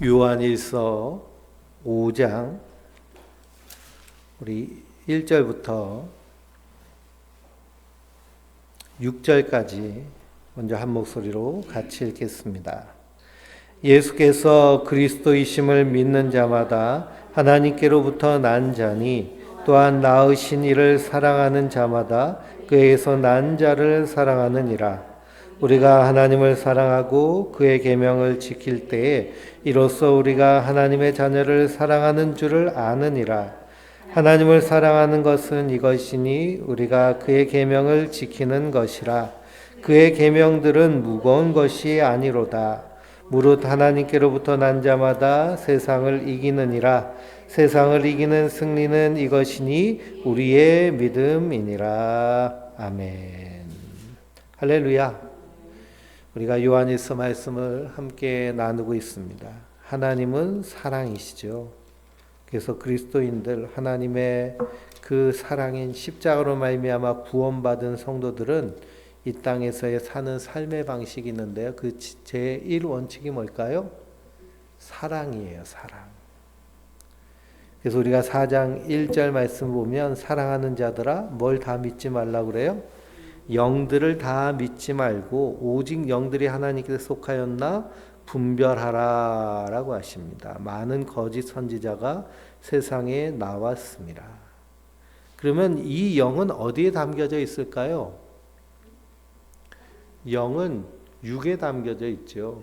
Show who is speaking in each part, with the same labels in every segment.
Speaker 1: 요한일서 5장 우리 1절부터 6절까지 먼저 한 목소리로 같이 읽겠습니다. 예수께서 그리스도이심을 믿는 자마다 하나님께로부터 난 자니 또한 낳으신 이를 사랑하는 자마다 그에게서 난 자를 사랑하느니라. 우리가 하나님을 사랑하고 그의 계명을 지킬 때에 이로써 우리가 하나님의 자녀를 사랑하는 줄을 아느니라. 하나님을 사랑하는 것은 이것이니 우리가 그의 계명을 지키는 것이라. 그의 계명들은 무거운 것이 아니로다. 무릇 하나님께로부터 난 자마다 세상을 이기느니라. 세상을 이기는 승리는 이것이니 우리의 믿음이니라. 아멘. 할렐루야. 우리가 요한일서 말씀을 함께 나누고 있습니다. 하나님은 사랑이시죠. 그래서 그리스도인들, 하나님의 그 사랑인 십자가로 말미암아 구원받은 성도들은 이 땅에서의 사는 삶의 방식이 있는데요. 그 제1원칙이 뭘까요? 사랑이에요. 사랑. 그래서 우리가 4장 1절 말씀 보면 사랑하는 자들아 뭘 다 믿지 말라고 그래요? 영들을 다 믿지 말고 오직 영들이 하나님께 속하였나 분별하라 라고 하십니다. 많은 거짓 선지자가 세상에 나왔습니다. 그러면 이 영은 어디에 담겨져 있을까요? 영은 육에 담겨져 있죠.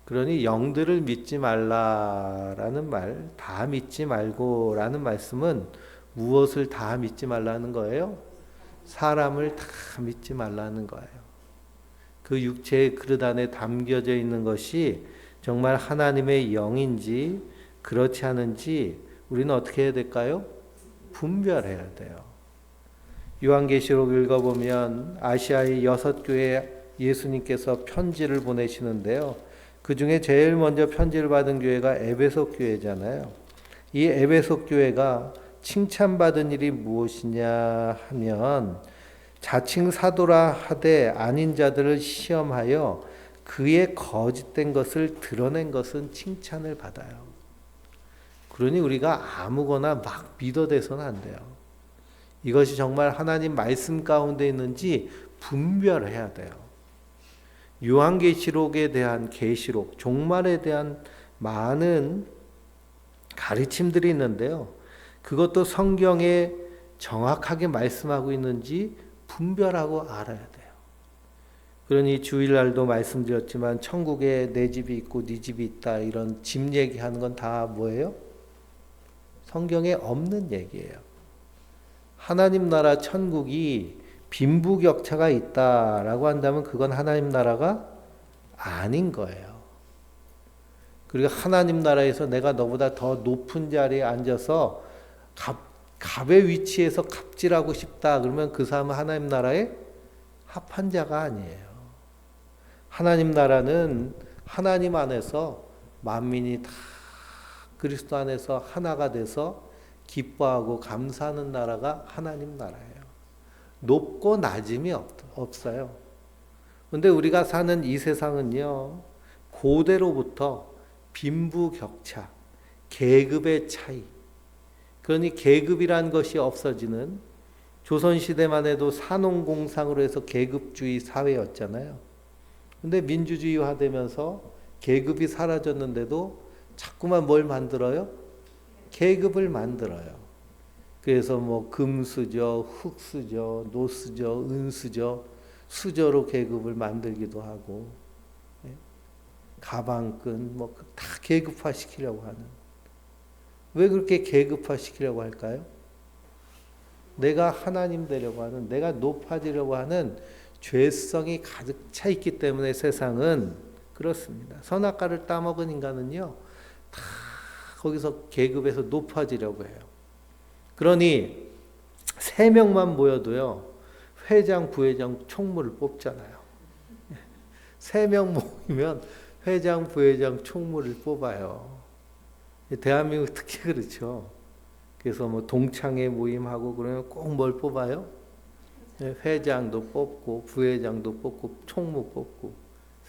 Speaker 1: 그러니 영들을 믿지 말라라는 말, 다 믿지 말고라는 말씀은 무엇을 다 믿지 말라는 거예요? 사람을 다 믿지 말라는 거예요. 그 육체의 그릇 안에 담겨져 있는 것이 정말 하나님의 영인지 그렇지 않은지 우리는 어떻게 해야 될까요? 분별해야 돼요. 요한계시록 읽어보면 아시아의 6교회에 예수님께서 편지를 보내시는데요. 그 중에 제일 먼저 편지를 받은 교회가 에베소 교회잖아요. 이 에베소 교회가 칭찬받은 일이 무엇이냐 하면 자칭 사도라 하되 아닌 자들을 시험하여 그의 거짓된 것을 드러낸 것은 칭찬을 받아요. 그러니 우리가 아무거나 막 믿어대서는 안 돼요. 이것이 정말 하나님 말씀 가운데 있는지 분별해야 돼요. 요한계시록에 대한 계시록, 종말에 대한 많은 가르침들이 있는데요. 그것도 성경에 정확하게 말씀하고 있는지 분별하고 알아야 돼요. 그러니 주일날도 말씀드렸지만 천국에 내 집이 있고 네 집이 있다 이런 집 얘기하는 건 다 뭐예요? 성경에 없는 얘기예요. 하나님 나라 천국이 빈부격차가 있다라고 한다면 그건 하나님 나라가 아닌 거예요. 그리고 하나님 나라에서 내가 너보다 더 높은 자리에 앉아서 갑의 위치에서 갑질하고 싶다. 그러면 그 사람은 하나님 나라에 합한 자가 아니에요. 하나님 나라는 하나님 안에서 만민이 다 그리스도 안에서 하나가 돼서 기뻐하고 감사하는 나라가 하나님 나라예요. 높고 낮음이 없어요. 그런데 우리가 사는 이 세상은요. 고대로부터 빈부격차, 계급의 차이, 그러니 계급이란 것이 없어지는 조선시대만 해도 산업공상으로 해서 계급주의 사회였잖아요. 근데 민주주의화되면서 계급이 사라졌는데도 자꾸만 뭘 만들어요? 계급을 만들어요. 그래서 뭐 금수저, 흙수저, 노수저, 은수저, 수저로 계급을 만들기도 하고, 가방끈 뭐 다 계급화시키려고 하는. 왜 그렇게 계급화시키려고 할까요? 내가 하나님 되려고 하는, 내가 높아지려고 하는 죄성이 가득 차 있기 때문에 세상은 그렇습니다. 선악과를 따먹은 인간은요, 다 거기서 계급에서 높아지려고 해요. 그러니 3명만 모여도요, 회장, 부회장, 총무를 뽑잖아요. 3명 모이면 회장, 부회장, 총무를 뽑아요. 대한민국 특히 그렇죠. 그래서 뭐 동창회 모임하고 그러면 꼭 뭘 뽑아요? 회장도 뽑고 부회장도 뽑고 총무 뽑고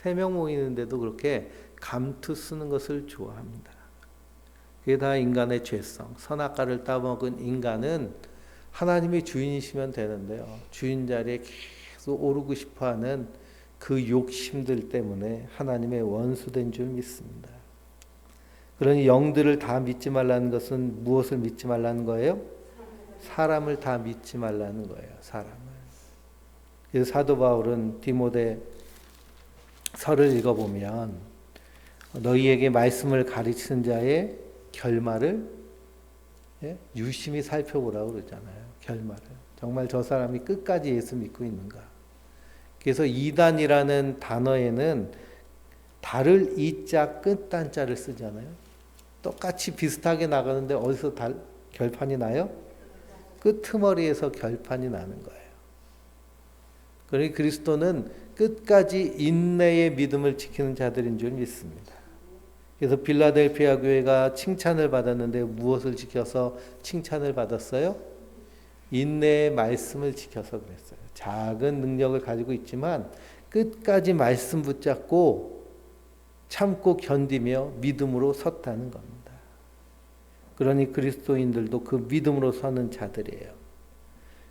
Speaker 1: 3명 모이는데도 그렇게 감투 쓰는 것을 좋아합니다. 그게 다 인간의 죄성. 선악과를 따먹은 인간은 하나님이 주인이시면 되는데요. 주인 자리에 계속 오르고 싶어하는 그 욕심들 때문에 하나님의 원수된 줄 믿습니다. 그러니 영들을 다 믿지 말라는 것은 무엇을 믿지 말라는 거예요? 사람을 다 믿지 말라는 거예요. 사람을. 그래서 사도 바울은 디모데 서를 읽어보면 너희에게 말씀을 가르치는 자의 결말을 유심히 살펴보라고 그러잖아요. 결말을. 정말 저 사람이 끝까지 예수 믿고 있는가. 그래서 이단이라는 단어에는 달을 이자 끝단자를 쓰잖아요. 똑같이 비슷하게 나가는데 어디서 결판이 나요? 끄트머리에서 결판이 나는 거예요. 그러니 그리스도는 끝까지 인내의 믿음을 지키는 자들인 줄 믿습니다. 그래서 빌라델피아 교회가 칭찬을 받았는데 무엇을 지켜서 칭찬을 받았어요? 인내의 말씀을 지켜서 그랬어요. 작은 능력을 가지고 있지만 끝까지 말씀 붙잡고 참고 견디며 믿음으로 섰다는 겁니다. 그러니 그리스도인들도 그 믿음으로 서는 자들이에요.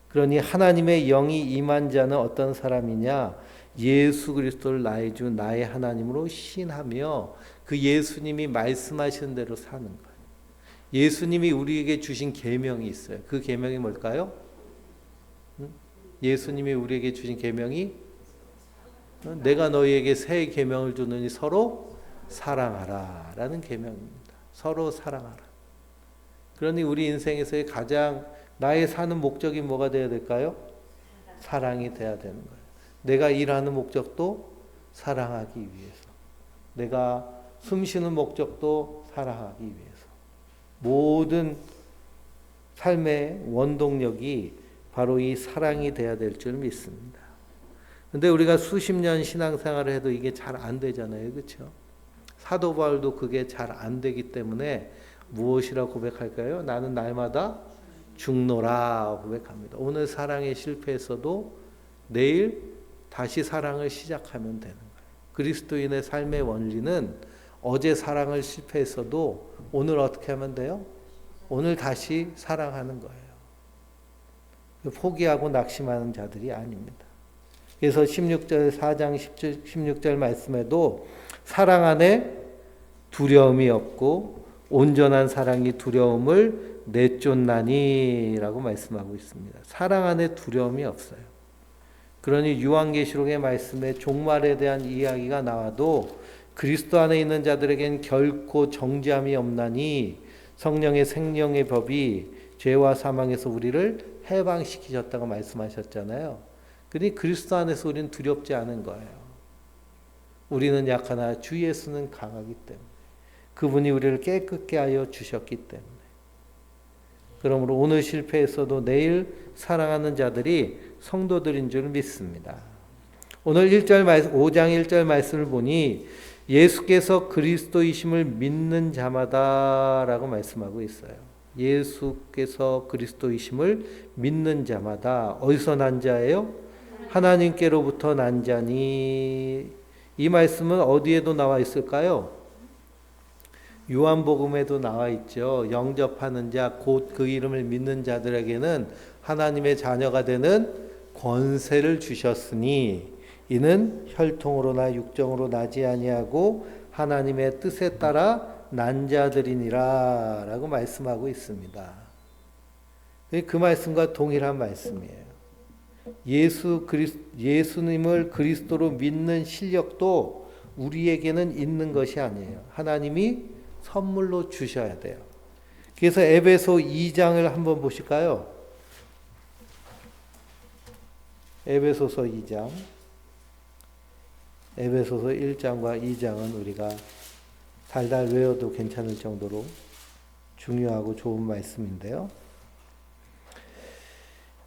Speaker 1: 그러니 하나님의 영이 임한 자는 어떤 사람이냐? 예수 그리스도를 나의 주 나의 하나님으로 신하며 그 예수님이 말씀하시는 대로 사는 거예요. 예수님이 우리에게 주신 계명이 있어요. 그 계명이 뭘까요? 예수님이 우리에게 주신 계명이 내가 너희에게 새 계명을 주느니 서로 사랑하라 라는 계명입니다. 서로 사랑하라. 그러니 우리 인생에서의 가장 나의 사는 목적이 뭐가 되어야 될까요? 사랑이 돼야 되는 거예요. 내가 일하는 목적도 사랑하기 위해서. 내가 숨쉬는 목적도 사랑하기 위해서. 모든 삶의 원동력이 바로 이 사랑이 돼야 될 줄 믿습니다. 근데 우리가 수십 년 신앙생활을 해도 이게 잘 안 되잖아요. 그렇죠? 사도 바울도 그게 잘 안 되기 때문에 무엇이라 고백할까요? 나는 날마다 죽노라 고백합니다. 오늘 사랑에 실패했어도 내일 다시 사랑을 시작하면 되는 거예요. 그리스도인의 삶의 원리는 어제 사랑을 실패했어도 오늘 어떻게 하면 돼요? 오늘 다시 사랑하는 거예요. 포기하고 낙심하는 자들이 아닙니다. 그래서 4장 16절 말씀에도 사랑 안에 두려움이 없고 온전한 사랑이 두려움을 내쫓나니 라고 말씀하고 있습니다. 사랑 안에 두려움이 없어요. 그러니 요한계시록의 말씀에 종말에 대한 이야기가 나와도 그리스도 안에 있는 자들에겐 결코 정죄함이 없나니 성령의 생명의 법이 죄와 사망에서 우리를 해방시키셨다고 말씀하셨잖아요. 그러니 그리스도 안에서 우리는 두렵지 않은 거예요. 우리는 약하나 주 예수는 강하기 때문에 그분이 우리를 깨끗게 하여 주셨기 때문에 그러므로 오늘 실패했어도 내일 사랑하는 자들이 성도들인 줄 믿습니다. 오늘 5장 1절 말씀을 보니 예수께서 그리스도이심을 믿는 자마다 라고 말씀하고 있어요. 예수께서 그리스도이심을 믿는 자마다 어디서 난 자예요? 하나님께로부터 난 자니. 이 말씀은 어디에도 나와 있을까요? 요한복음에도 나와 있죠. 영접하는 자, 곧 그 이름을 믿는 자들에게는 하나님의 자녀가 되는 권세를 주셨으니 이는 혈통으로나 육정으로 나지 아니하고 하나님의 뜻에 따라 난 자들이니라 라고 말씀하고 있습니다. 그 말씀과 동일한 말씀이에요. 예수님을 그리스도로 믿는 실력도 우리에게는 있는 것이 아니에요. 하나님이 선물로 주셔야 돼요. 그래서 에베소 2장을 한번 보실까요? 에베소서 2장. 에베소서 1장과 2장은 우리가 달달 외워도 괜찮을 정도로 중요하고 좋은 말씀인데요.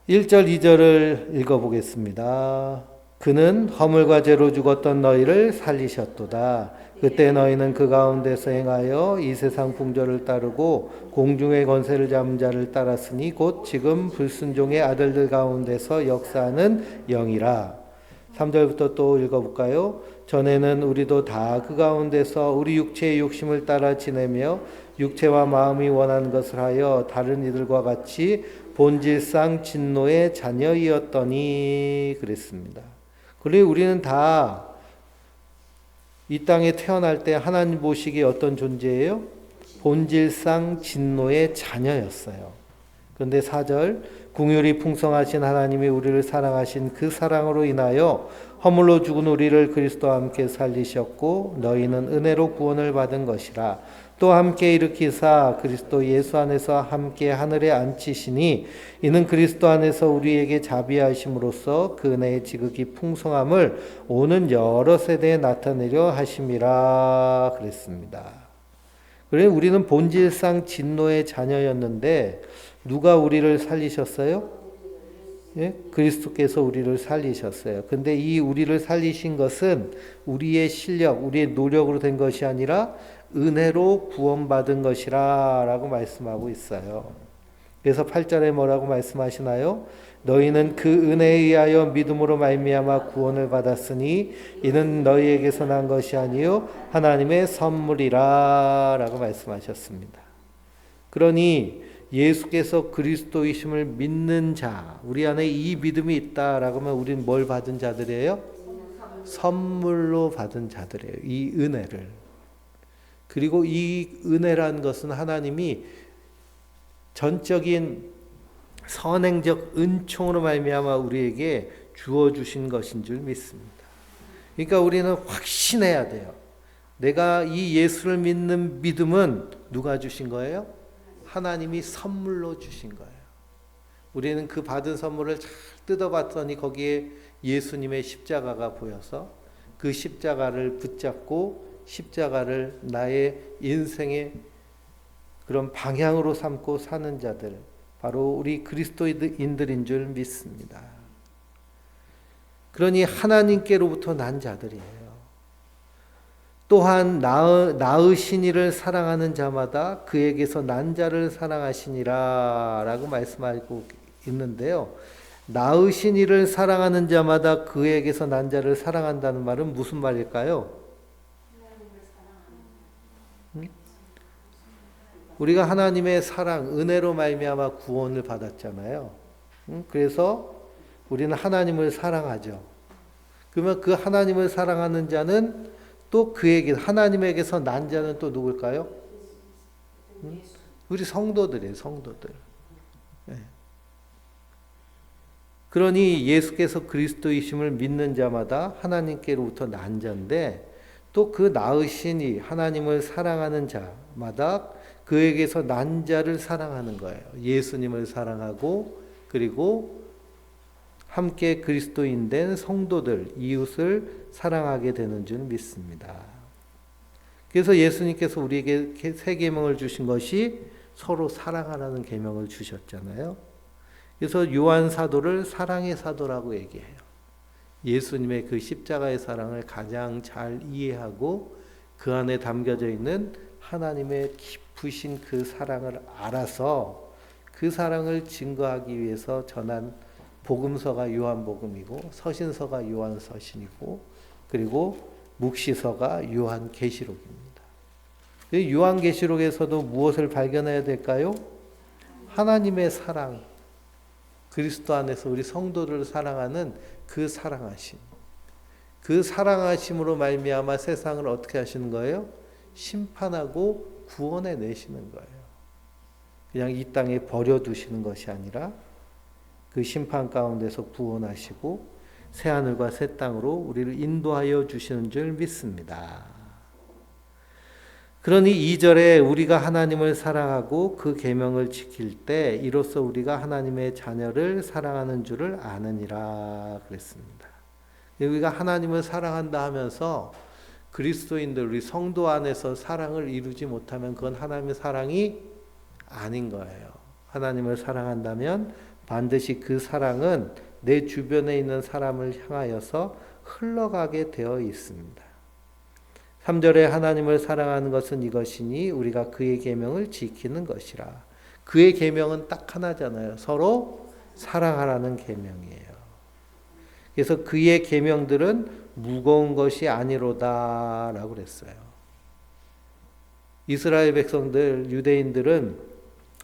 Speaker 1: 1절 2절을 읽어보겠습니다. 그는 허물과 죄로 죽었던 너희를 살리셨도다. 그때 너희는 그 가운데서 행하여 이 세상 풍조를 따르고 공중의 권세를 잡은 자를 따랐으니 곧 지금 불순종의 아들들 가운데서 역사하는 영이라. 3절부터 또 읽어볼까요? 전에는 우리도 다 그 가운데서 우리 육체의 욕심을 따라 지내며 육체와 마음이 원하는 것을 하여 다른 이들과 같이 본질상 진노의 자녀이었더니 그랬습니다. 그래 우리는 다 이 땅에 태어날 때 하나님 보시기에 어떤 존재예요? 본질상 진노의 자녀였어요. 그런데 4절 긍휼이 풍성하신 하나님이 우리를 사랑하신 그 사랑으로 인하여 허물로 죽은 우리를 그리스도와 함께 살리셨고 너희는 은혜로 구원을 받은 것이라. 또 함께 일으키사 그리스도 예수 안에서 함께 하늘에 앉히시니 이는 그리스도 안에서 우리에게 자비하심으로써 그 은혜의 지극히 풍성함을 오는 여러 세대에 나타내려 하심이라 그랬습니다. 그래 우리는 본질상 진노의 자녀였는데 누가 우리를 살리셨어요? 예? 그리스도께서 우리를 살리셨어요. 근데 이 우리를 살리신 것은 우리의 실력, 우리의 노력으로 된 것이 아니라 은혜로 구원받은 것이라 라고 말씀하고 있어요. 그래서 8절에 뭐라고 말씀하시나요? 너희는 그 은혜에 의하여 믿음으로 말미암아 구원을 받았으니 이는 너희에게서 난 것이 아니요 하나님의 선물이라 라고 말씀하셨습니다. 그러니 예수께서 그리스도이심을 믿는 자, 우리 안에 이 믿음이 있다라고 하면 우리는 뭘 받은 자들이에요? 선물로 받은 자들이에요. 이 은혜를. 그리고 이 은혜라는 것은 하나님이 전적인 선행적 은총으로 말미암아 우리에게 주어 주신 것인 줄 믿습니다. 그러니까 우리는 확신해야 돼요. 내가 이 예수를 믿는 믿음은 누가 주신 거예요? 하나님이 선물로 주신 거예요. 우리는 그 받은 선물을 잘 뜯어봤더니 거기에 예수님의 십자가가 보여서 그 십자가를 붙잡고 십자가를 나의 인생의 그런 방향으로 삼고 사는 자들, 바로 우리 그리스도인들인 줄 믿습니다. 그러니 하나님께로부터 난 자들이에요. 또한 낳으신 이를 사랑하는 자마다 그에게서 난 자를 사랑하시니라 라고 말씀하고 있는데요. 낳으신 이를 사랑하는 자마다 그에게서 난 자를 사랑한다는 말은 무슨 말일까요? 우리가 하나님의 사랑, 은혜로 말미암아 구원을 받았잖아요. 그래서 우리는 하나님을 사랑하죠. 그러면 그 하나님을 사랑하는 자는 또 그에게 하나님에게서 난 자는 또 누굴까요? 우리 성도들이에요. 성도들. 네. 그러니 예수께서 그리스도이심을 믿는 자마다 하나님께로부터 난 자인데 또 그 낳으신 이 하나님을 사랑하는 자마다 그에게서 난 자를 사랑하는 거예요. 예수님을 사랑하고 그리고 함께 그리스도인 된 성도들, 이웃을 사랑하게 되는 줄 믿습니다. 그래서 예수님께서 우리에게 새 계명을 주신 것이 서로 사랑하라는 계명을 주셨잖아요. 그래서 요한 사도를 사랑의 사도라고 얘기해요. 예수님의 그 십자가의 사랑을 가장 잘 이해하고 그 안에 담겨져 있는 하나님의 깊으신 그 사랑을 알아서 그 사랑을 증거하기 위해서 전한 복음서가 요한복음이고 서신서가 요한서신이고 그리고 묵시서가 요한계시록입니다. 요한계시록에서도 무엇을 발견해야 될까요? 하나님의 사랑, 그리스도 안에서 우리 성도들을 사랑하는 그 사랑하심. 그 사랑하심으로 말미암아 세상을 어떻게 하시는 거예요? 심판하고 구원해 내시는 거예요. 그냥 이 땅에 버려두시는 것이 아니라 그 심판 가운데서 구원하시고 새하늘과 새 땅으로 우리를 인도하여 주시는 줄 믿습니다. 그러니 2절에 우리가 하나님을 사랑하고 그 계명을 지킬 때 이로써 우리가 하나님의 자녀를 사랑하는 줄을 아느니라 그랬습니다. 우리가 하나님을 사랑한다 하면서 그리스도인들 우리 성도 안에서 사랑을 이루지 못하면 그건 하나님의 사랑이 아닌 거예요. 하나님을 사랑한다면 반드시 그 사랑은 내 주변에 있는 사람을 향하여서 흘러가게 되어 있습니다. 3절에 하나님을 사랑하는 것은 이것이니 우리가 그의 계명을 지키는 것이라. 그의 계명은 딱 하나잖아요. 서로 사랑하라는 계명이에요. 그래서 그의 계명들은 무거운 것이 아니로다라고 그랬어요. 이스라엘 백성들, 유대인들은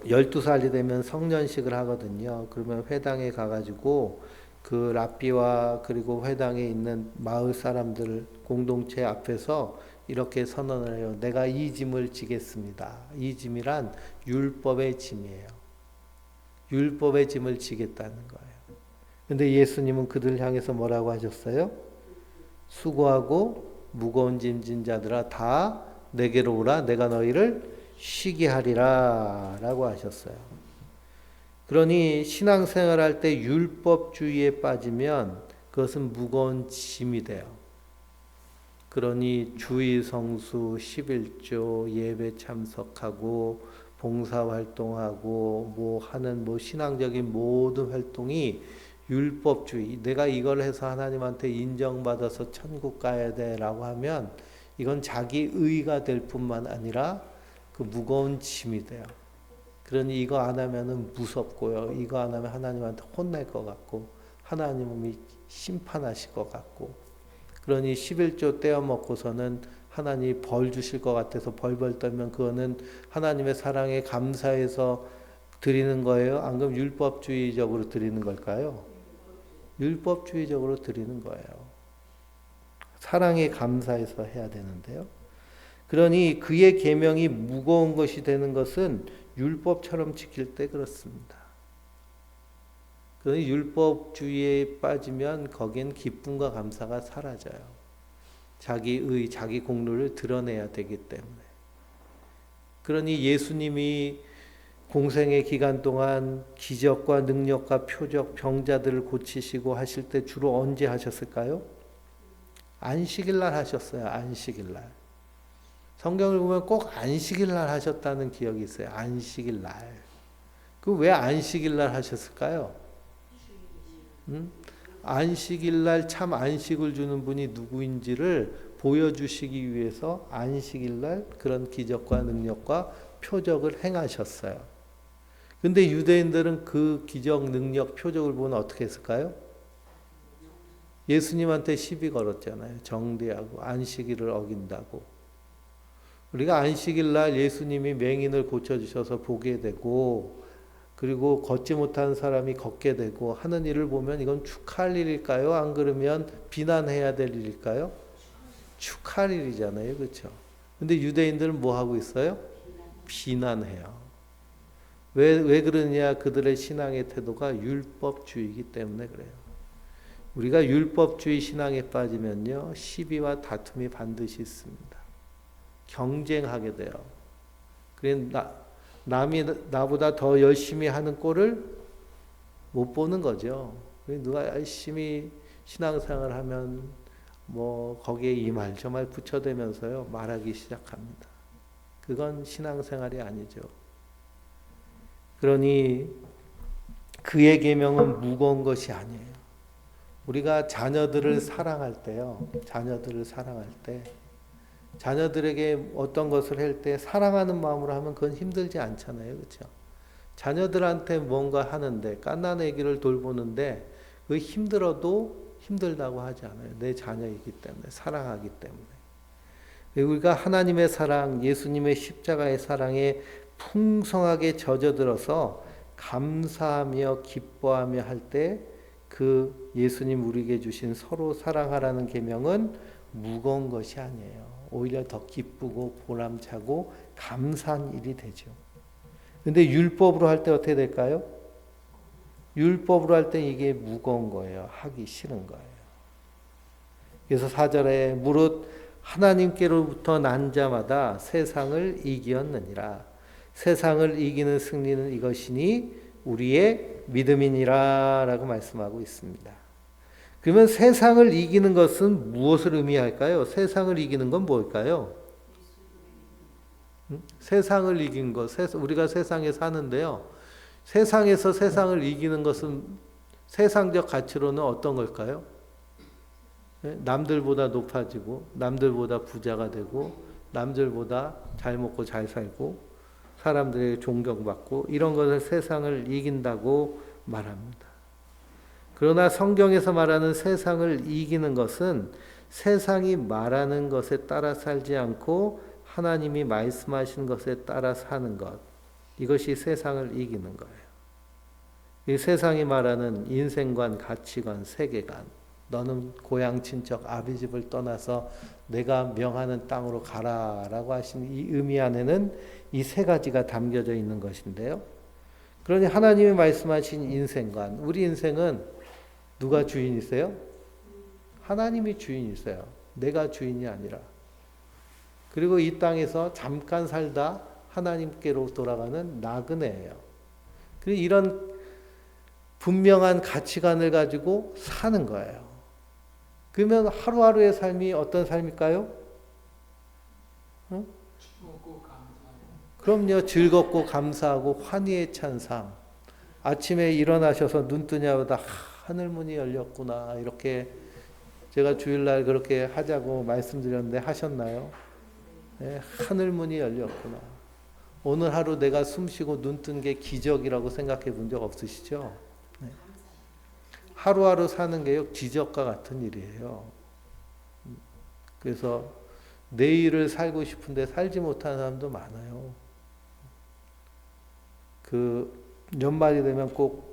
Speaker 1: 12살이 되면 성년식을 하거든요. 그러면 회당에 가가지고 그 랍비와 그리고 회당에 있는 마을 사람들 공동체 앞에서 이렇게 선언을 해요. 내가 이 짐을 지겠습니다. 이 짐이란 율법의 짐이에요. 율법의 짐을 지겠다는 거예요. 근데 예수님은 그들 향해서 뭐라고 하셨어요? 수고하고 무거운 짐 진 자들아 다 내게로 오라. 내가 너희를 쉬게 하리라 라고 하셨어요. 그러니 신앙생활할 때 율법주의에 빠지면 그것은 무거운 짐이 돼요. 그러니 주의 성수 11조 예배 참석하고 봉사활동하고 뭐 하는 뭐 신앙적인 모든 활동이 율법주의, 내가 이걸 해서 하나님한테 인정받아서 천국 가야 돼라고 하면 이건 자기 의가 될 뿐만 아니라 그 무거운 짐이 돼요. 그러니 이거 안 하면은 무섭고요. 이거 안 하면 하나님한테 혼낼 것 같고 하나님이 심판하실 것 같고 그러니 11조 떼어먹고서는 하나님이 벌 주실 것 같아서 벌벌 떨면 그거는 하나님의 사랑에 감사해서 드리는 거예요? 안 그럼 율법주의적으로 드리는 걸까요? 율법주의적으로 드리는 거예요. 사랑에 감사해서 해야 되는데요. 그러니 그의 계명이 무거운 것이 되는 것은 율법처럼 지킬 때 그렇습니다. 그러니 율법주의에 빠지면 거긴 기쁨과 감사가 사라져요. 자기의 자기 공로를 드러내야 되기 때문에. 그러니 예수님이 공생의 기간 동안 기적과 능력과 표적, 병자들을 고치시고 하실 때 주로 언제 하셨을까요? 안식일 날 하셨어요. 안식일 날. 성경을 보면 꼭 안식일 날 하셨다는 기억이 있어요. 안식일 날. 그 왜 안식일 날 하셨을까요? 안식일 날 참 안식을 주는 분이 누구인지를 보여주시기 위해서 안식일 날 그런 기적과 능력과 표적을 행하셨어요. 근데 유대인들은 그 기적, 능력, 표적을 보면 어떻게 했을까요? 예수님한테 시비 걸었잖아요. 정죄하고 안식일을 어긴다고. 우리가 안식일 날 예수님이 맹인을 고쳐주셔서 보게 되고 그리고 걷지 못하는 사람이 걷게 되고 하는 일을 보면 이건 축하할 일일까요? 안 그러면 비난해야 될 일일까요? 축하할 일이잖아요. 그렇죠? 근데 유대인들은 뭐 하고 있어요? 비난해요. 왜 그러냐? 그들의 신앙의 태도가 율법주의이기 때문에 그래요. 우리가 율법주의 신앙에 빠지면요. 시비와 다툼이 반드시 있습니다. 경쟁하게 돼요. 그래서 남이 나보다 더 열심히 하는 꼴을 못 보는 거죠. 누가 열심히 신앙생활을 하면 뭐 거기에 이 말 저 말 붙여대면서요. 말하기 시작합니다. 그건 신앙생활이 아니죠. 그러니 그의 계명은 무거운 것이 아니에요. 우리가 자녀들을 사랑할 때요. 자녀들을 사랑할 때 자녀들에게 어떤 것을 할 때 사랑하는 마음으로 하면 그건 힘들지 않잖아요. 그렇죠? 자녀들한테 뭔가 하는데 갓난아기를 돌보는데 그 힘들어도 힘들다고 하지 않아요. 내 자녀이기 때문에 사랑하기 때문에. 우리가 하나님의 사랑, 예수님의 십자가의 사랑에 풍성하게 젖어들어서 감사하며 기뻐하며 할 때 그 예수님 우리에게 주신 서로 사랑하라는 계명은 무거운 것이 아니에요. 오히려 더 기쁘고 보람차고 감사한 일이 되죠. 근데 율법으로 할 때 어떻게 될까요? 율법으로 할 때 이게 무거운 거예요. 하기 싫은 거예요. 그래서 4절에 무릇 하나님께로부터 난 자마다 세상을 이기었느니라. 세상을 이기는 승리는 이것이니 우리의 믿음이니라 라고 말씀하고 있습니다. 그러면 세상을 이기는 것은 무엇을 의미할까요? 세상을 이기는 건 뭘까요? 세상을 이긴 것, 우리가 세상에 사는데요. 세상에서 세상을 이기는 것은 세상적 가치로는 어떤 걸까요? 남들보다 높아지고 남들보다 부자가 되고 남들보다 잘 먹고 잘 살고 사람들에게 존경받고 이런 것을 세상을 이긴다고 말합니다. 그러나 성경에서 말하는 세상을 이기는 것은 세상이 말하는 것에 따라 살지 않고 하나님이 말씀하신 것에 따라 사는 것. 이것이 세상을 이기는 거예요. 이 세상이 말하는 인생관, 가치관, 세계관. 너는 고향 친척 아비 집을 떠나서 내가 명하는 땅으로 가라라고 하신 이 의미 안에는 이 세 가지가 담겨져 있는 것인데요. 그러니 하나님이 말씀하신 인생관, 우리 인생은 누가 주인이세요? 하나님이 주인이세요. 내가 주인이 아니라. 그리고 이 땅에서 잠깐 살다 하나님께로 돌아가는 나그네예요. 그리고 이런 분명한 가치관을 가지고 사는 거예요. 그러면 하루하루의 삶이 어떤 삶일까요? 응? 그럼요. 즐겁고 감사하고 환희에 찬 삶. 아침에 일어나셔서 눈 뜨냐마다 하늘문이 열렸구나. 이렇게 제가 주일날 그렇게 하자고 말씀드렸는데 하셨나요? 네, 하늘문이 열렸구나. 오늘 하루 내가 숨쉬고 눈 뜬 게 기적이라고 생각해 본 적 없으시죠? 네. 하루하루 사는 게요, 기적과 같은 일이에요. 그래서 내일을 살고 싶은데 살지 못하는 사람도 많아요. 그 연말이 되면 꼭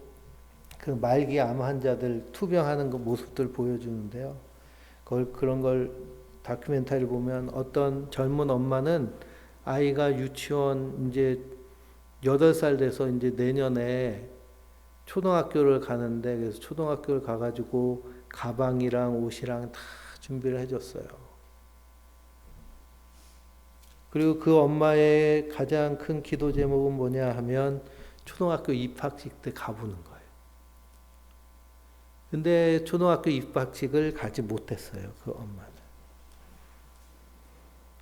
Speaker 1: 그 말기 암 환자들 투병하는 그 모습들 보여주는데요. 그런 걸 다큐멘터리 보면 어떤 젊은 엄마는 아이가 유치원 이제 8살 돼서 이제 내년에 초등학교를 가는데, 그래서 초등학교를 가가지고 가방이랑 옷이랑 다 준비를 해줬어요. 그리고 그 엄마의 가장 큰 기도 제목은 뭐냐 하면 초등학교 입학식 때 가보는 거예요. 근데 초등학교 입학식을 가지 못했어요, 그 엄마는.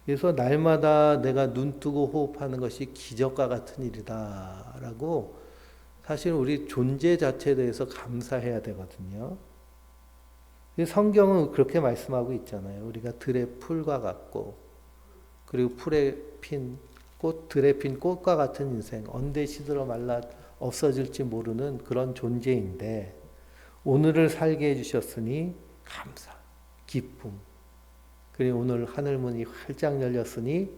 Speaker 1: 그래서 날마다 내가 눈 뜨고 호흡하는 것이 기적과 같은 일이다라고 사실 우리 존재 자체에 대해서 감사해야 되거든요. 성경은 그렇게 말씀하고 있잖아요. 우리가 들의 풀과 같고, 그리고 풀에 핀 꽃, 들에 핀 꽃과 같은 인생, 언제 시들어 말라 없어질지 모르는 그런 존재인데, 오늘을 살게 해주셨으니 감사, 기쁨. 그리고 오늘 하늘문이 활짝 열렸으니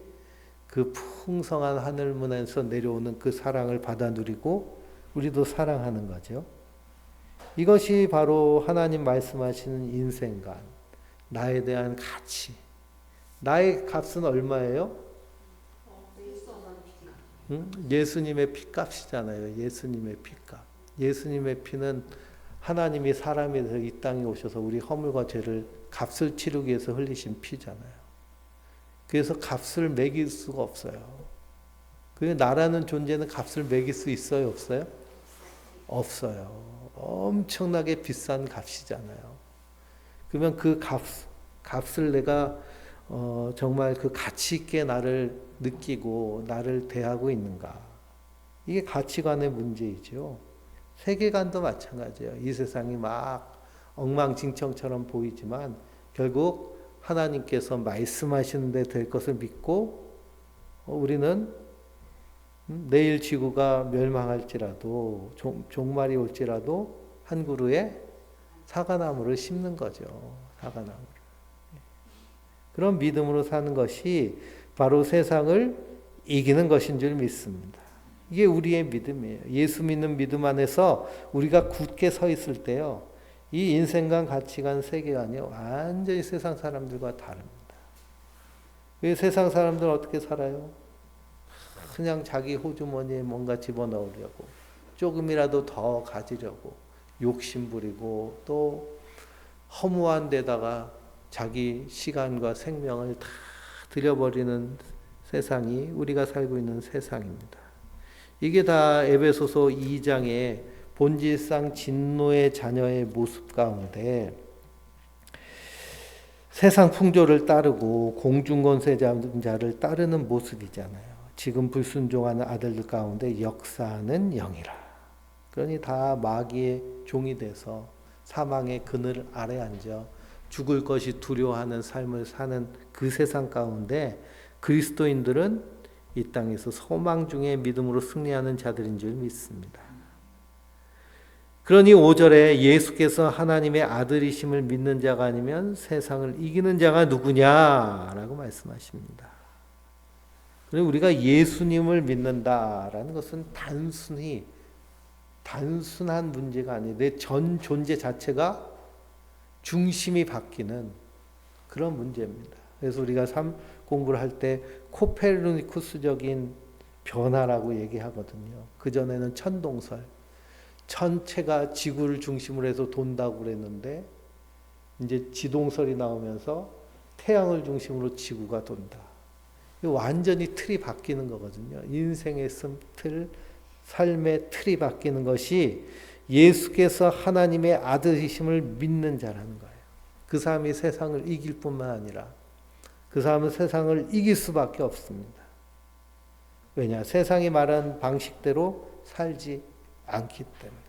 Speaker 1: 그 풍성한 하늘문에서 내려오는 그 사랑을 받아 누리고 우리도 사랑하는 거죠. 이것이 바로 하나님 말씀하시는 인생관, 나에 대한 가치. 나의 값은 얼마예요? 예수님의 피값이잖아요. 예수님의 피값. 예수님의 피는 하나님이 사람이 돼서 이 땅에 오셔서 우리 허물과 죄를 값을 치르기 위해서 흘리신 피잖아요. 그래서 값을 매길 수가 없어요. 그 나라는 존재는 값을 매길 수 있어요, 없어요? 없어요. 엄청나게 비싼 값이잖아요. 그러면 그 값을 내가 정말 그 가치 있게 나를 느끼고 나를 대하고 있는가? 이게 가치관의 문제이죠. 세계관도 마찬가지예요. 이 세상이 막 엉망진창처럼 보이지만 결국 하나님께서 말씀하시는 데 될 것을 믿고 우리는 내일 지구가 멸망할지라도 종말이 올지라도 한 그루의 사과나무를 심는 거죠. 사과나무를. 그런 믿음으로 사는 것이 바로 세상을 이기는 것인 줄 믿습니다. 이게 우리의 믿음이에요. 예수 믿는 믿음 안에서 우리가 굳게 서 있을 때요, 이 인생관, 가치관, 세계관이 완전히 세상 사람들과 다릅니다. 왜 세상 사람들은 어떻게 살아요? 그냥 자기 호주머니에 뭔가 집어넣으려고, 조금이라도 더 가지려고 욕심부리고 또 허무한 데다가 자기 시간과 생명을 다 들여버리는 세상이 우리가 살고 있는 세상입니다. 이게 다 에베소서 2장의 본질상 진노의 자녀의 모습 가운데 세상 풍조를 따르고 공중권세자를 따르는 모습이잖아요. 지금 불순종하는 아들들 가운데 역사하는 영이라. 그러니 다 마귀의 종이 돼서 사망의 그늘 아래 앉아 죽을 것이 두려워하는 삶을 사는 그 세상 가운데 그리스도인들은 이 땅에서 소망 중에 믿음으로 승리하는 자들인 줄 믿습니다. 그러니 5절에 예수께서 하나님의 아들이심을 믿는 자가 아니면 세상을 이기는 자가 누구냐라고 말씀하십니다. 그리고 우리가 예수님을 믿는다라는 것은 단순한 문제가 아니에요. 내 전 존재 자체가 중심이 바뀌는 그런 문제입니다. 그래서 우리가 공부를 할 때 코페르니쿠스적인 변화라고 얘기하거든요. 그전에는 천동설, 전체가 지구를 중심으로 해서 돈다고 그랬는데 이제 지동설이 나오면서 태양을 중심으로 지구가 돈다. 완전히 틀이 바뀌는 거거든요. 인생의 삶의 틀이 바뀌는 것이 예수께서 하나님의 아들이심을 믿는 자라는 거예요. 그 사람이 세상을 이길 뿐만 아니라 그 사람은 세상을 이길 수밖에 없습니다. 왜냐? 세상이 말한 방식대로 살지 않기 때문에.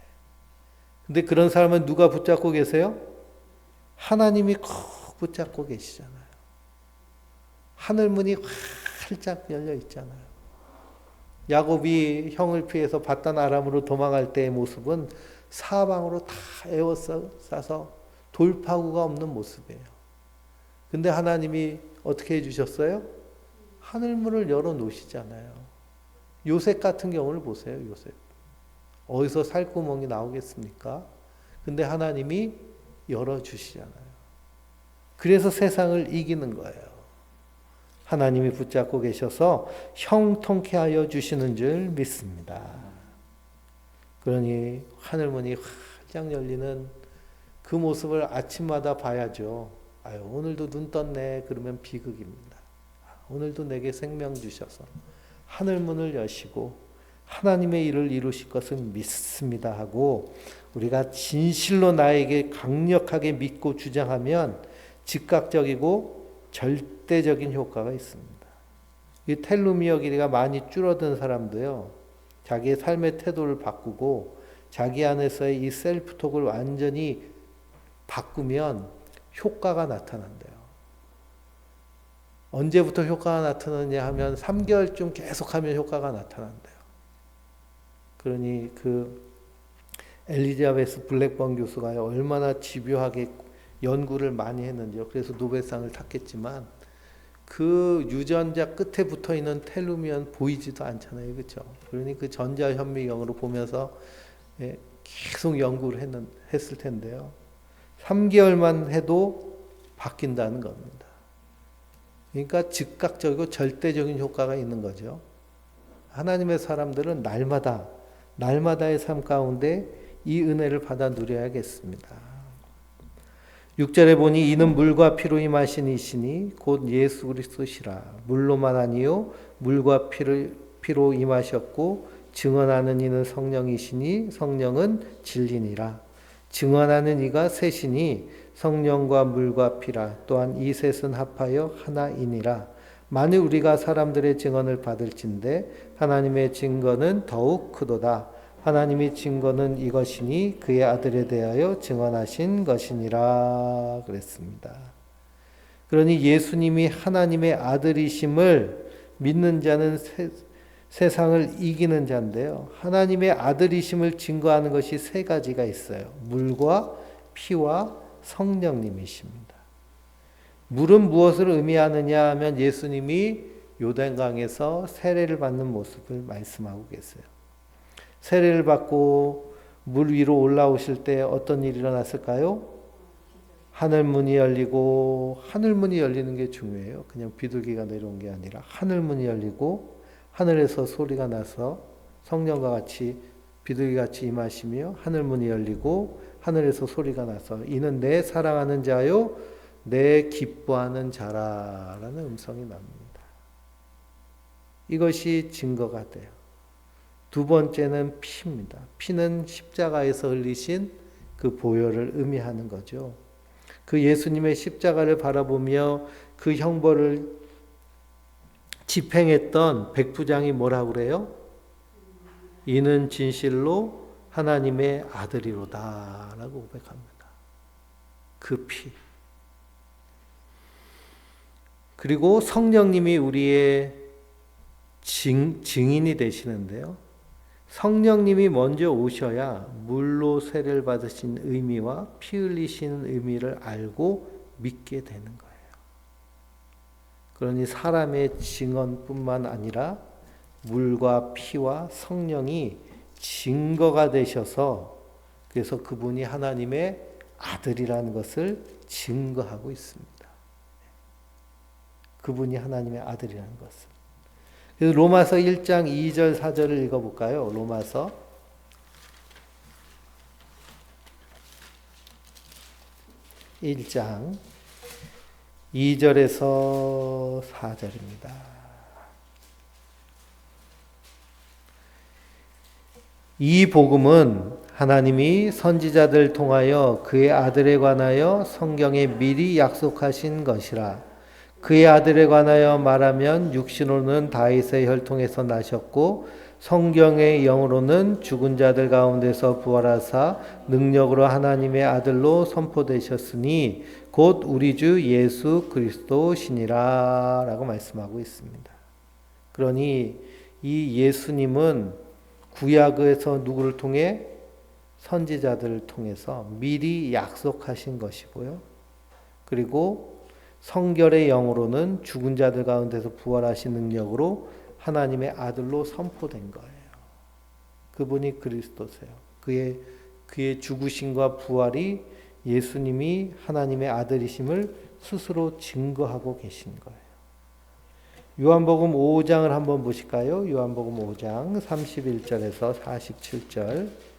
Speaker 1: 근데 그런 사람은 누가 붙잡고 계세요? 하나님이 콕 붙잡고 계시잖아요. 하늘문이 활짝 열려 있잖아요. 야곱이 형을 피해서 바단 아람으로 도망갈 때의 모습은 사방으로 다 에워싸서 돌파구가 없는 모습이에요. 근데 하나님이 어떻게 해주셨어요? 하늘문을 열어놓으시잖아요. 요셉 같은 경우를 보세요. 요셉. 어디서 살구멍이 나오겠습니까? 근데 하나님이 열어주시잖아요. 그래서 세상을 이기는 거예요. 하나님이 붙잡고 계셔서 형통케 하여 주시는 줄 믿습니다. 그러니 하늘문이 활짝 열리는 그 모습을 아침마다 봐야죠. 아유, 오늘도 눈 떴네. 그러면 비극입니다. 오늘도 내게 생명 주셔서 하늘문을 여시고 하나님의 일을 이루실 것을 믿습니다 하고 우리가 진실로 나에게 강력하게 믿고 주장하면 즉각적이고 절대적인 효과가 있습니다. 이 텔로미어 길이가 많이 줄어든 사람도요, 자기의 삶의 태도를 바꾸고 자기 안에서의 이 셀프톡을 완전히 바꾸면 효과가 나타난대요. 언제부터 효과가 나타나느냐 하면 3개월쯤 계속하면 효과가 나타난대요. 그러니 그 엘리자베스 블랙번 교수가 얼마나 집요하게 연구를 많이 했는지요. 그래서 노벨상을 탔겠지만 그 유전자 끝에 붙어 있는 텔로미어는 보이지도 않잖아요. 그렇죠? 그러니 그 전자현미경으로 보면서 계속 연구를 했을 텐데요. 3개월만 해도 바뀐다는 겁니다. 그러니까 즉각적이고 절대적인 효과가 있는 거죠. 하나님의 사람들은 날마다의 삶 가운데 이 은혜를 받아 누려야겠습니다. 6절에 보니 이는 물과 피로 임하신 이시니 곧 예수 그리스도시라. 물로만 아니요 물과 피로 임하셨고 증언하는 이는 성령이시니 성령은 진리니라. 증언하는 이가 셋이니 성령과 물과 피라. 또한 이 셋은 합하여 하나이니라. 만일 우리가 사람들의 증언을 받을진대 하나님의 증거는 더욱 크도다. 하나님의 증거는 이것이니 그의 아들에 대하여 증언하신 것이니라 그랬습니다. 그러니 예수님이 하나님의 아들이심을 믿는 자는 세상을 이기는 자인데요. 하나님의 아들이심을 증거하는 것이 세 가지가 있어요. 물과 피와 성령님이십니다. 물은 무엇을 의미하느냐 하면 예수님이 요단강에서 세례를 받는 모습을 말씀하고 계세요. 세례를 받고 물 위로 올라오실 때 어떤 일이 일어났을까요? 하늘문이 열리고, 하늘문이 열리는 게 중요해요. 그냥 비둘기가 내려온 게 아니라 하늘문이 열리고 하늘에서 소리가 나서 성령과 같이 비둘기같이 임하시며 하늘문이 열리고 하늘에서 소리가 나서 이는 내 사랑하는 자요 내 기뻐하는 자라라는 음성이 납니다. 이것이 증거가 돼요. 두 번째는 피입니다. 피는 십자가에서 흘리신 그 보혈을 의미하는 거죠. 그 예수님의 십자가를 바라보며 그 형벌을 집행했던 백부장이 뭐라고 그래요? 이는 진실로 하나님의 아들이로다 라고 고백합니다. 그 피. 그리고 성령님이 우리의 증인이 되시는데요. 성령님이 먼저 오셔야 물로 세례를 받으신 의미와 피 흘리시는 의미를 알고 믿게 되는 거예요. 그러니 사람의 증언뿐만 아니라 물과 피와 성령이 증거가 되셔서 그래서 그분이 하나님의 아들이라는 것을 증거하고 있습니다. 그분이 하나님의 아들이라는 것을. 그래서 로마서 1장 2절 4절을 읽어볼까요? 로마서 1장 2절에서 4절입니다. 이 복음은 하나님이 선지자들 통하여 그의 아들에 관하여 성경에 미리 약속하신 것이라. 그의 아들에 관하여 말하면 육신으로는 다윗의 혈통에서 나셨고 성경의 영으로는 죽은 자들 가운데서 부활하사 능력으로 하나님의 아들로 선포되셨으니 곧 우리 주 예수 그리스도시니라 라고 말씀하고 있습니다. 그러니 이 예수님은 구약에서 누구를 통해? 선지자들을 통해서 미리 약속하신 것이고요. 그리고 성결의 영으로는 죽은 자들 가운데서 부활하신 능력으로 하나님의 아들로 선포된 거예요. 그분이 그리스도세요. 그의 죽으심과 부활이 예수님이 하나님의 아들이심을 스스로 증거하고 계신 거예요. 요한복음 5장을 한번 보실까요? 요한복음 5장 31절에서 47절.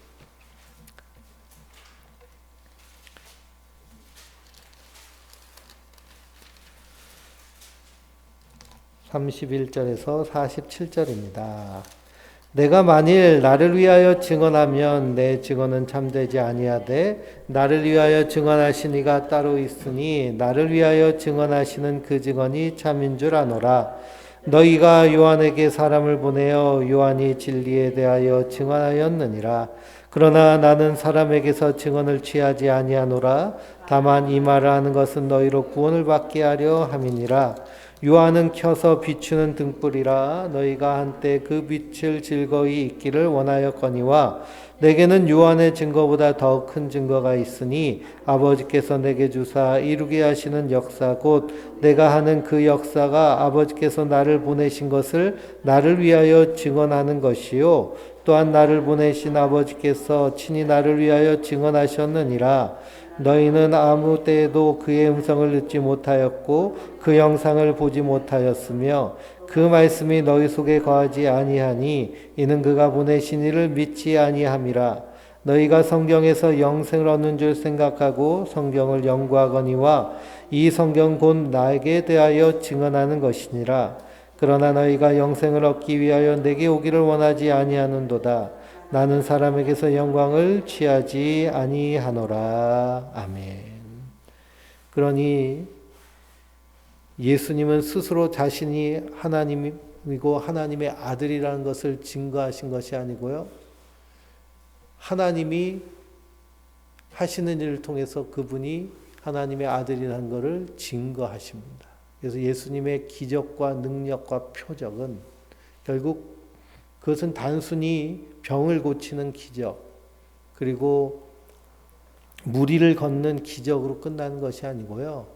Speaker 1: 31절에서 47절입니다. 내가 만일 나를 위하여 증언하면 내 증언은 참되지 아니하되 나를 위하여 증언하신 이가 따로 있으니 나를 위하여 증언하시는 그 증언이 참인 줄 아노라. 너희가 요한에게 사람을 보내어 요한이 진리에 대하여 증언하였느니라. 그러나 나는 사람에게서 증언을 취하지 아니하노라. 다만 이 말을 하는 것은 너희로 구원을 받게 하려 함이니라. 요한은 켜서 비추는 등불이라. 너희가 한때 그 빛을 즐거이 잊기를 원하였거니와 내게는 요한의 증거보다 더 큰 증거가 있으니 아버지께서 내게 주사 이루게 하시는 역사 곧 내가 하는 그 역사가 아버지께서 나를 보내신 것을 나를 위하여 증언하는 것이요 또한 나를 보내신 아버지께서 친히 나를 위하여 증언하셨느니라. 너희는 아무 때에도 그의 음성을 듣지 못하였고 그 영상을 보지 못하였으며 그 말씀이 너희 속에 거하지 아니하니 이는 그가 보내신 이를 믿지 아니함이라. 너희가 성경에서 영생을 얻는 줄 생각하고 성경을 연구하거니와 이 성경 곧 나에게 대하여 증언하는 것이니라. 그러나 너희가 영생을 얻기 위하여 내게 오기를 원하지 아니하는도다. 나는 사람에게서 영광을 취하지 아니하노라. 아멘. 그러니 예수님은 스스로 자신이 하나님이고 하나님의 아들이라는 것을 증거하신 것이 아니고요. 하나님이 하시는 일을 통해서 그분이 하나님의 아들이라는 것을 증거하십니다. 그래서 예수님의 기적과 능력과 표적은 결국 그것은 단순히 병을 고치는 기적, 그리고 무리를 걷는 기적으로 끝나는 것이 아니고요.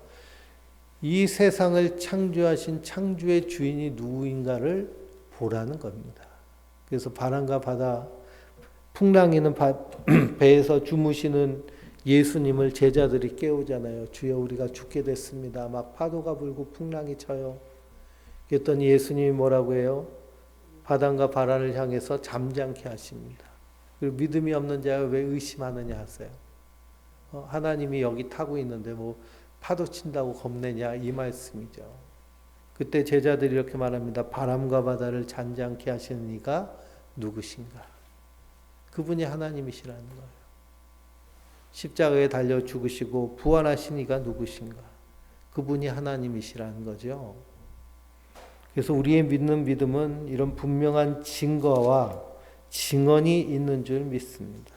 Speaker 1: 이 세상을 창조하신 창조의 주인이 누구인가를 보라는 겁니다. 그래서 바람과 바다, 풍랑이는 배에서 주무시는 예수님을 제자들이 깨우잖아요. 주여 우리가 죽게 됐습니다. 막 파도가 불고 풍랑이 쳐요. 그랬더니 예수님이 뭐라고 해요? 바람과 바람을 향해서 잠잠케 하십니다. 그리고 믿음이 없는 자가 왜 의심하느냐 하세요. 하나님이 여기 타고 있는데 뭐 파도 친다고 겁내냐 이 말씀이죠. 그때 제자들이 이렇게 말합니다. 바람과 바다를 잔잔케 하시는 이가 누구신가? 그분이 하나님이시라는 거예요. 십자가에 달려 죽으시고 부활하신 이가 누구신가? 그분이 하나님이시라는 거죠. 그래서 우리의 믿는 믿음은 이런 분명한 증거와 증언이 있는 줄 믿습니다.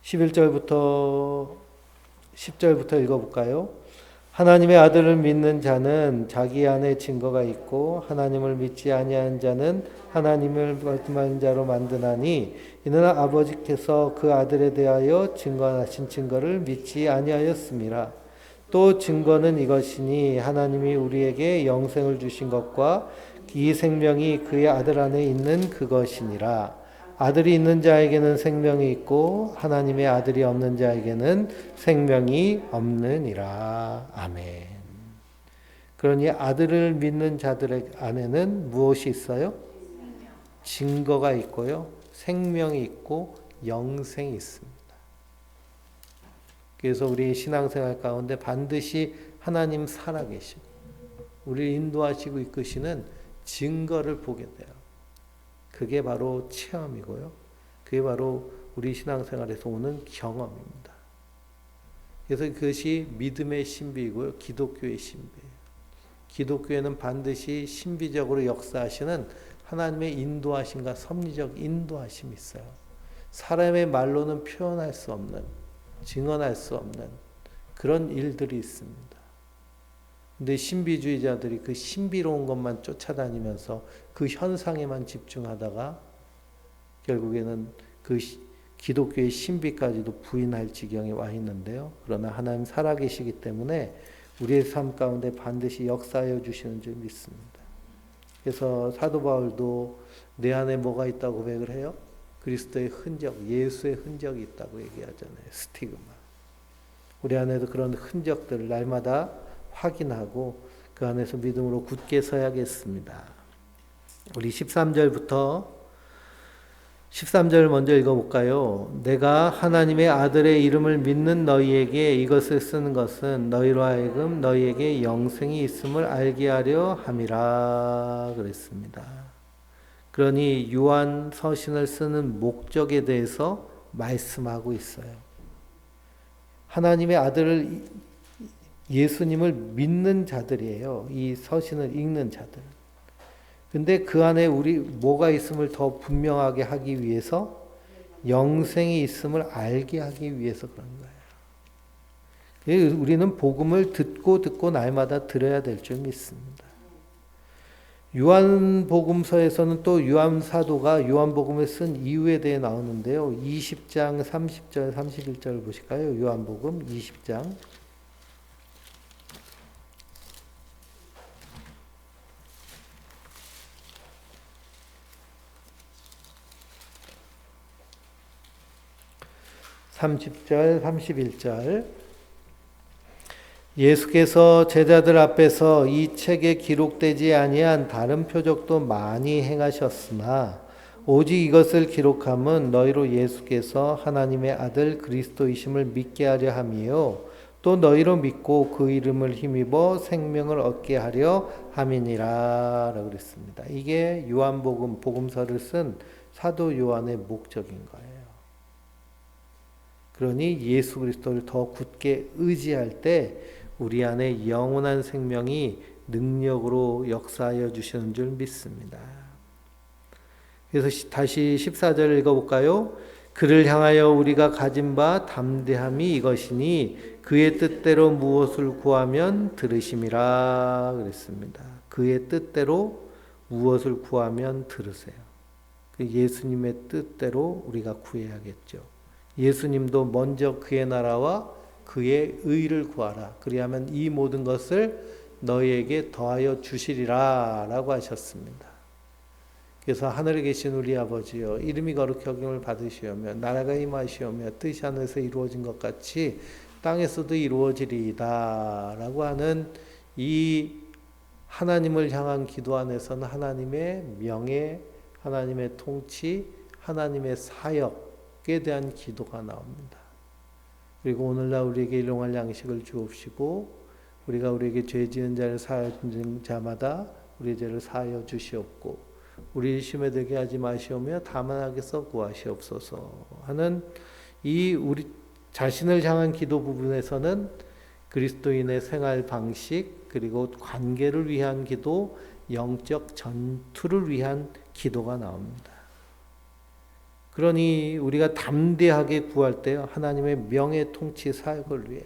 Speaker 1: 11절부터 10절부터 읽어볼까요? 하나님의 아들을 믿는 자는 자기 안에 증거가 있고 하나님을 믿지 아니한 자는 하나님을 거짓말하는 자로 만드나니 이는 아버지께서 그 아들에 대하여 증거하신 증거를 믿지 아니하였습니다. 또 증거는 이것이니 하나님이 우리에게 영생을 주신 것과 이 생명이 그의 아들 안에 있는 그것이니라. 아들이 있는 자에게는 생명이 있고 하나님의 아들이 없는 자에게는 생명이 없느니라. 아멘. 그러니 아들을 믿는 자들의 안에는 무엇이 있어요? 증거가 있고요. 생명이 있고 영생이 있습니다. 그래서 우리 신앙생활 가운데 반드시 하나님 살아계시고 우리를 인도하시고 이끄시는 증거를 보게 돼요. 그게 바로 체험이고요. 그게 바로 우리 신앙생활에서 오는 경험입니다. 그래서 그것이 믿음의 신비이고요. 기독교의 신비예요. 기독교에는 반드시 신비적으로 역사하시는 하나님의 인도하심과 섭리적 인도하심이 있어요. 사람의 말로는 표현할 수 없는, 증언할 수 없는 그런 일들이 있습니다. 근데 신비주의자들이 그 신비로운 것만 쫓아다니면서 그 현상에만 집중하다가 결국에는 그 기독교의 신비까지도 부인할 지경에 와 있는데요. 그러나 하나님 살아계시기 때문에 우리의 삶 가운데 반드시 역사하여 주시는 줄 믿습니다. 그래서 사도 바울도 내 안에 뭐가 있다고 고백을 해요? 그리스도의 흔적, 예수의 흔적이 있다고 얘기하잖아요. 스티그마. 우리 안에도 그런 흔적들을 날마다 확인하고 그 안에서 믿음으로 굳게 서야겠습니다. 우리 13절 먼저 읽어볼까요? 내가 하나님의 아들의 이름을 믿는 너희에게 이것을 쓰는 것은 너희로 하여금 너희에게 영생이 있음을 알게 하려 함이라 그랬습니다. 그러니 요한 서신을 쓰는 목적에 대해서 말씀하고 있어요. 하나님의 아들을 예수님을 믿는 자들이에요. 이 서신을 읽는 자들. 근데 그 안에 우리 뭐가 있음을 더 분명하게 하기 위해서 영생이 있음을 알게 하기 위해서 그런 거예요. 우리는 복음을 듣고 날마다 들어야 될 줄 믿습니다. 요한복음서에서는 또 요한 사도가 요한복음을 쓴 이유에 대해 나오는데요. 20장 30절 31절 보실까요? 요한복음 20장 30절, 31절. 예수께서 제자들 앞에서 이 책에 기록되지 아니한 다른 표적도 많이 행하셨으나 오직 이것을 기록함은 너희로 예수께서 하나님의 아들 그리스도이심을 믿게 하려 함이요 또 너희로 믿고 그 이름을 힘입어 생명을 얻게 하려 함이니라 라고 그랬습니다. 이게 요한복음 복음서를 쓴 사도 요한의 목적인 거예요. 그러니 예수 그리스도를 더 굳게 의지할 때 우리 안에 영원한 생명이 능력으로 역사하여 주시는 줄 믿습니다. 그래서 다시 14절 읽어볼까요? 그를 향하여 우리가 가진 바 담대함이 이것이니 그의 뜻대로 무엇을 구하면 들으심이라 그랬습니다. 그의 뜻대로 무엇을 구하면 들으세요. 그 예수님의 뜻대로 우리가 구해야겠죠. 예수님도 먼저 그의 나라와 그의 의를 구하라. 그리하면 이 모든 것을 너희에게 더하여 주시리라 라고 하셨습니다. 그래서 하늘에 계신 우리 아버지여 이름이 거룩히 여김을 받으시오며 나라가 임하시오며 뜻이 하늘에서 이루어진 것 같이 땅에서도 이루어지리이다 라고 하는 이 하나님을 향한 기도 안에서는 하나님의 명예, 하나님의 통치, 하나님의 사역에 대한 기도가 나옵니다. 그리고 오늘날 우리에게 일용할 양식을 주옵시고 우리가 우리에게 죄 지은 자를 사하여 준 자마다 우리 죄를 사하여 주시옵고 우리 시험에 들게 하지 마시오며 다만 악에서 구하시옵소서 하는 이 우리 자신을 향한 기도 부분에서는 그리스도인의 생활 방식 그리고 관계를 위한 기도, 영적 전투를 위한 기도가 나옵니다. 그러니 우리가 담대하게 구할 때 하나님의 명예 통치 사역을 위해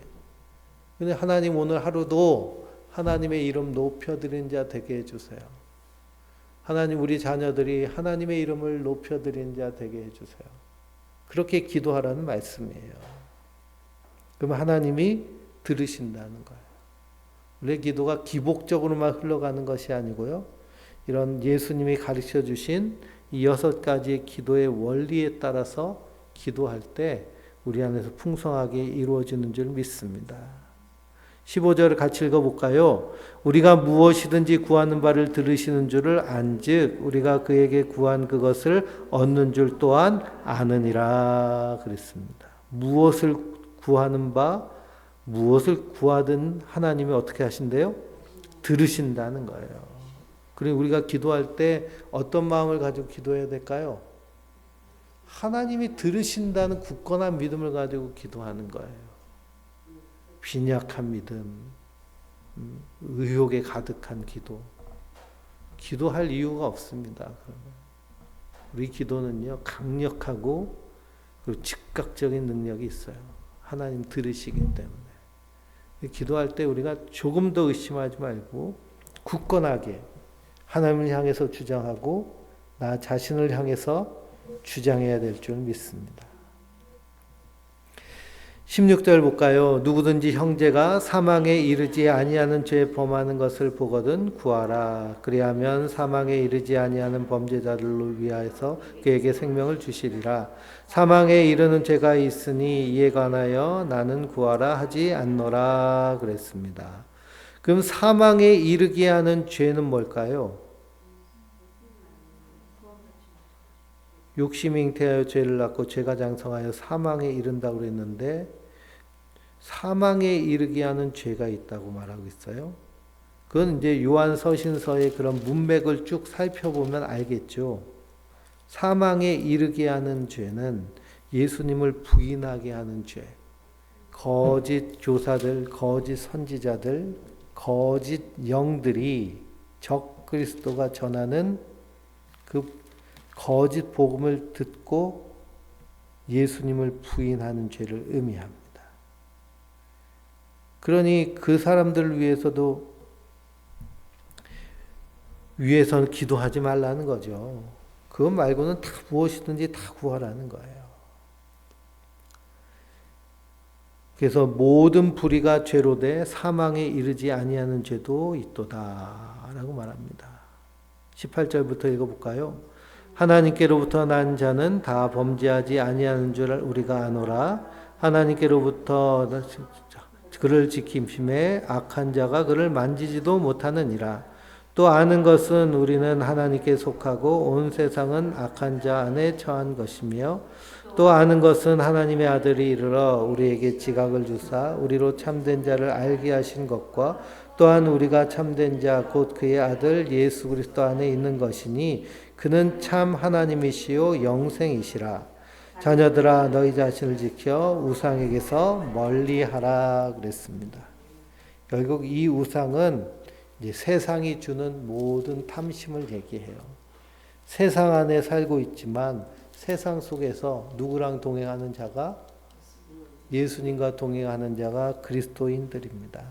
Speaker 1: 근데 하나님 오늘 하루도 하나님의 이름 높여드린 자 되게 해주세요. 하나님 우리 자녀들이 하나님의 이름을 높여드린 자 되게 해주세요. 그렇게 기도하라는 말씀이에요. 그러면 하나님이 들으신다는 거예요. 우리의 기도가 기복적으로만 흘러가는 것이 아니고요. 이런 예수님이 가르쳐 주신 이 6가지의 기도의 원리에 따라서 기도할 때 우리 안에서 풍성하게 이루어지는 줄 믿습니다. 15절을 같이 읽어볼까요? 우리가 무엇이든지 구하는 바를 들으시는 줄을 안즉 우리가 그에게 구한 그것을 얻는 줄 또한 아느니라 그랬습니다. 무엇을 구하는 바, 무엇을 구하든 하나님이 어떻게 하신대요? 들으신다는 거예요. 그리고 우리가 기도할 때 어떤 마음을 가지고 기도해야 될까요? 하나님이 들으신다는 굳건한 믿음을 가지고 기도하는 거예요. 빈약한 믿음, 의욕에 가득한 기도. 기도할 이유가 없습니다. 우리 기도는요, 강력하고 그리고 즉각적인 능력이 있어요. 하나님 들으시기 때문에. 기도할 때 우리가 조금 더 의심하지 말고 굳건하게 하나님을 향해서 주장하고 나 자신을 향해서 주장해야 될 줄 믿습니다. 16절 볼까요? 누구든지 형제가 사망에 이르지 아니하는 죄 범하는 것을 보거든 구하라. 그리하면 사망에 이르지 아니하는 범죄자들을 위하여서 그에게 생명을 주시리라. 사망에 이르는 죄가 있으니 이에 관하여 나는 구하라 하지 않노라 그랬습니다. 그럼 사망에 이르게 하는 죄는 뭘까요? 욕심이 잉태하여 죄를 낳고 죄가 장성하여 사망에 이른다고 그랬는데 사망에 이르게 하는 죄가 있다고 말하고 있어요. 그건 이제 요한 서신서의 그런 문맥을 쭉 살펴보면 알겠죠. 사망에 이르게 하는 죄는 예수님을 부인하게 하는 죄. 거짓 교사들, 거짓 선지자들, 거짓 영들이 적 그리스도가 전하는 그 거짓 복음을 듣고 예수님을 부인하는 죄를 의미합니다. 그러니 그 사람들을 위해서는 기도하지 말라는 거죠. 그것 말고는 다 무엇이든지 다 구하라는 거예요. 그래서 모든 불의가 죄로 돼 사망에 이르지 아니하는 죄도 있도다 라고 말합니다. 18절부터 읽어볼까요? 하나님께로부터 난 자는 다 범죄하지 아니하는 줄 우리가 아노라. 하나님께로부터 그를 지킴심에 악한 자가 그를 만지지도 못하느니라. 또 아는 것은 우리는 하나님께 속하고 온 세상은 악한 자 안에 처한 것이며 또 아는 것은 하나님의 아들이 이르러 우리에게 지각을 주사 우리로 참된 자를 알게 하신 것과 또한 우리가 참된 자 곧 그의 아들 예수 그리스도 안에 있는 것이니 그는 참 하나님이시요 영생이시라. 자녀들아 너희 자신을 지켜 우상에게서 멀리하라 그랬습니다. 결국 이 우상은 이제 세상이 주는 모든 탐심을 얘기해요. 세상 안에 살고 있지만 세상 속에서 누구랑 동행하는 자가 예수님과 동행하는 자가 그리스도인들입니다.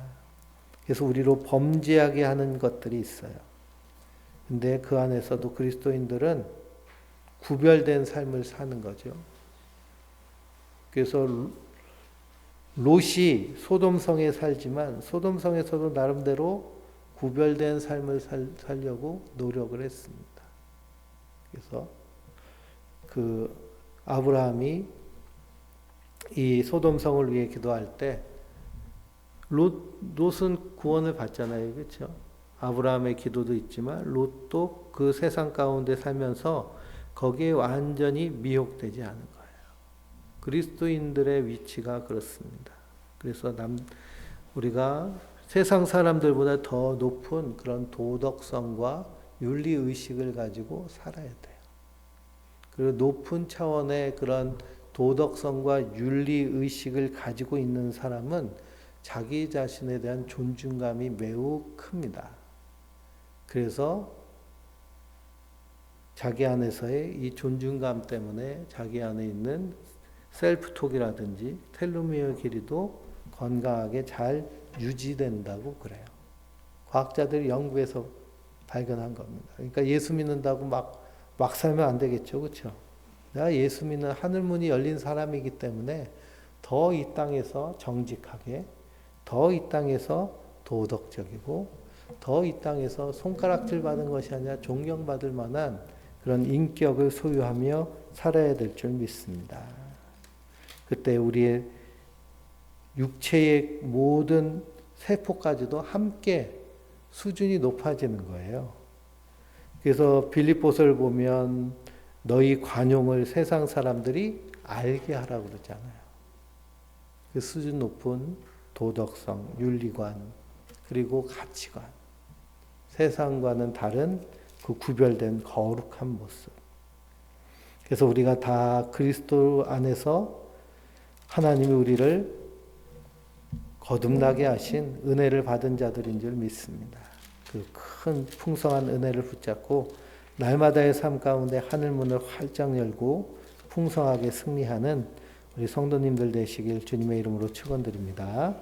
Speaker 1: 그래서 우리로 범죄하게 하는 것들이 있어요. 근데 그 안에서도 그리스도인들은 구별된 삶을 사는 거죠. 그래서 롯이 소돔성에 살지만 소돔성에서도 나름대로 구별된 삶을 살려고 노력을 했습니다. 그래서 그 아브라함이 이 소돔성을 위해 기도할 때 롯은 구원을 받잖아요. 그렇죠? 아브라함의 기도도 있지만 롯도 그 세상 가운데 살면서 거기에 완전히 미혹되지 않은 거예요. 그리스도인들의 위치가 그렇습니다. 그래서 우리가 세상 사람들보다 더 높은 그런 도덕성과 윤리의식을 가지고 살아야 돼요. 그리고 높은 차원의 그런 도덕성과 윤리의식을 가지고 있는 사람은 자기 자신에 대한 존중감이 매우 큽니다. 그래서 자기 안에서의 이 존중감 때문에 자기 안에 있는 셀프톡이라든지 텔로미어 길이도 건강하게 잘 유지된다고 그래요. 과학자들이 연구해서 발견한 겁니다. 그러니까 예수 믿는다고 막 살면 안 되겠죠. 그렇죠? 내가 예수 믿는 하늘문이 열린 사람이기 때문에 더 이 땅에서 정직하게, 더 이 땅에서 도덕적이고, 더 이 땅에서 손가락질 받은 것이 아니라 존경받을 만한 그런 인격을 소유하며 살아야 될 줄 믿습니다. 그때 우리의 육체의 모든 세포까지도 함께 수준이 높아지는 거예요. 그래서 빌립보서를 보면 너희 관용을 세상 사람들이 알게 하라고 그러잖아요. 그 수준 높은 도덕성, 윤리관, 그리고 가치관, 세상과는 다른 그 구별된 거룩한 모습. 그래서 우리가 다 그리스도 안에서 하나님이 우리를 거듭나게 하신 은혜를 받은 자들인 줄 믿습니다. 그 큰 풍성한 은혜를 붙잡고 날마다의 삶 가운데 하늘문을 활짝 열고 풍성하게 승리하는 우리 성도님들 되시길 주님의 이름으로 축원드립니다.